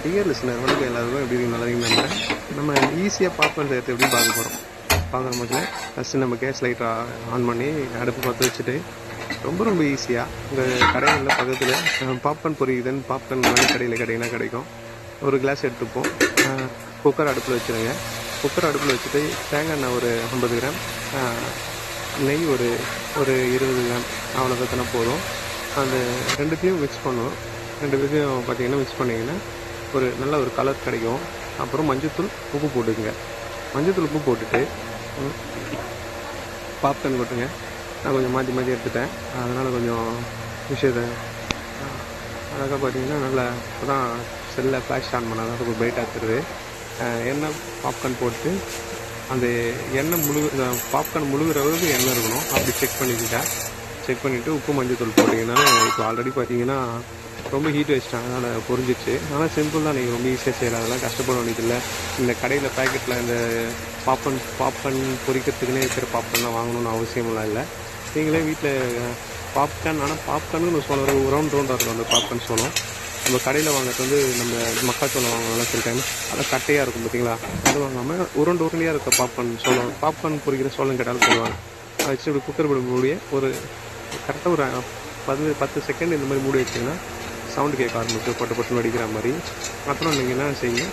Dear listener வணக்கம் எல்லாருக்கும் எப்படி இருக்கீங்க? நல்லா இருக்கீங்க நம்புறேன். நம்ம ஈஸியாக பாப்கார்ன் செய்யறது எப்படி பார்க்க போகிறோம். பார்க்குற மக்கள் ஃபஸ்ட்டு நம்ம கேஸ் லைட்டை ஆன் பண்ணி அடுப்பு பற்ற வச்சுட்டு ரொம்ப ஈஸியாக உங்கள் கடைகளில் பக்கத்தில் பாப்கார்ன் பொரியுதுன்னு பாப்கார்ன் மாதிரி கடையில் கிடைக்குன்னா கிடைக்கும். ஒரு கிளாஸ் எடுத்துப்போம். குக்கர் அடுப்பில் வச்சுருங்க. குக்கர் அடுப்பில் வச்சுட்டு தேங்காய் எண்ணெய் ஒரு 50 கிராம், நெய் ஒரு 20 கிராம் அவ்வளோ பற்றினா போதும். அந்த ரெண்டுத்தையும் மிக்ஸ் பண்ணுவோம். ரெண்டு பேரையும் பார்த்தீங்கன்னா மிக்ஸ் பண்ணிங்கன்னா ஒரு நல்ல ஒரு கலர் கிடைக்கும். அப்புறம் மஞ்சத்தூள் உப்பு போட்டுக்குங்க. மஞ்சத்தூள் உப்பு போட்டுட்டு பாப்கார்ன் கொட்டுங்க. நான் கொஞ்சம் மாற்றி எடுத்துட்டேன், அதனால் கொஞ்சம் விஷயத்தை அழகாக பார்த்தீங்கன்னா நல்லா இப்போ தான் செல்லில் ஃப்ளாஷ் ஆன் பண்ணால் தான் ஒரு பிரைட்டாக தருது. எண்ணெய் பாப்கார்ன் போட்டு அந்த எண்ணெய் பாப்கார்ன் முழுகிற அளவுக்கு எண்ணெய் இருக்கணும். அப்படி செக் பண்ணிவிட்டு உப்பு மஞ்சத்தூள் போட்டிங்கன்னா இப்போ ஆல்ரெடி பார்த்தீங்கன்னா ரொம்ப ஹீட் வச்சிட்டாங்க, அதனால் பொரிஞ்சிச்சு. ஆனால் சிம்பிள் தான், நீங்கள் ரொம்ப ஈஸியாக செய்யலாம். அதெல்லாம் கஷ்டப்பட வேண்டியதில்லை. இந்த கடையில் பேக்கெட்டில் இந்த பாப்கார்ன் பொரிக்கிறதுக்குன்னே இருக்கிற பாப்கார்ன்லாம் வாங்கணும்னு அவசியமெல்லாம் இல்லை. நீங்களே வீட்டில் பாப்கார்ன், ஆனால் பாப்கார்னு சொல்ல ஒரு ரவுண்டாக இருக்கும் அந்த பாப்கார்ன் சோளம். நம்ம கடையில் வாங்கிறது வந்து நம்ம மக்காச்சோளம் வாங்கலாம் சில டைம், அதெல்லாம் கட்டையாக இருக்கும் பார்த்தீங்களா, அது வாங்காமல் உருண்டையாக இருக்க பாப்கார்ன் பொரிக்கிற சோளம் கேட்டாலும் சொல்லுவாங்க. அதை வச்சு இப்படி குக்கர் முடிய ஒரு கரெக்டாக ஒரு 10 செகண்ட் இந்த மாதிரி மூடி வச்சிங்கன்னா சவுண்டு கேட்க ஆரம்பிச்சு பட்டு வடிக்கிற மாதிரி. அப்புறம் நீங்கள் என்ன செய்யுங்க,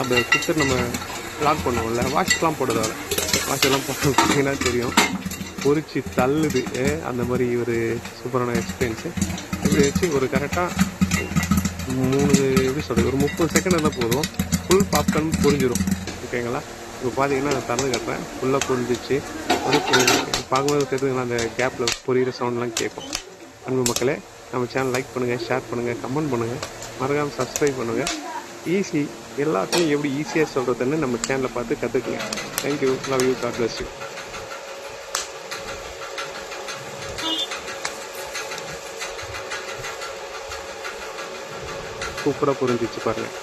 அந்த குக்கர் நம்ம லாக் பண்ணுவோம்ல, வாஷ்லாம் போடுறதால வாஷெல்லாம் போட்டிங்கன்னா தெரியும் பொரிச்சு தள்ளுது. அந்த மாதிரி ஒரு சூப்பரான எக்ஸ்பீரியன்ஸு. இப்படி வச்சு ஒரு கரெக்டாக 30 செகண்ட் இருந்தால் போதும், ஃபுல் பாப்கார்ன் பொரிஞ்சிடும். ஓகேங்களா? இப்போ பார்த்தீங்கன்னா நான் திறந்து கட்டுறேன், ஃபுல்லாக பொரிஞ்சிச்சு. அது பார்க்கும்போது தெரிஞ்சுங்களா, அந்த கேப்பில் பொரியிற சவுண்ட்லாம் கேட்கும். அன்பு மக்களே, நம்ம சேனல் லைக் பண்ணுங்கள், ஷேர் பண்ணுங்கள், கமெண்ட் பண்ணுங்கள், மறக்காமல் சப்ஸ்கிரைப் பண்ணுங்கள். ஈஸி எல்லாத்தையும் எப்படி ஈஸியாக சொல்கிறதுன்னு நம்ம சேனலை பார்த்து கற்றுக்குங்க. Thank you, love you, god bless you. சூப்பராக புரிஞ்சிச்சு பாருங்கள்.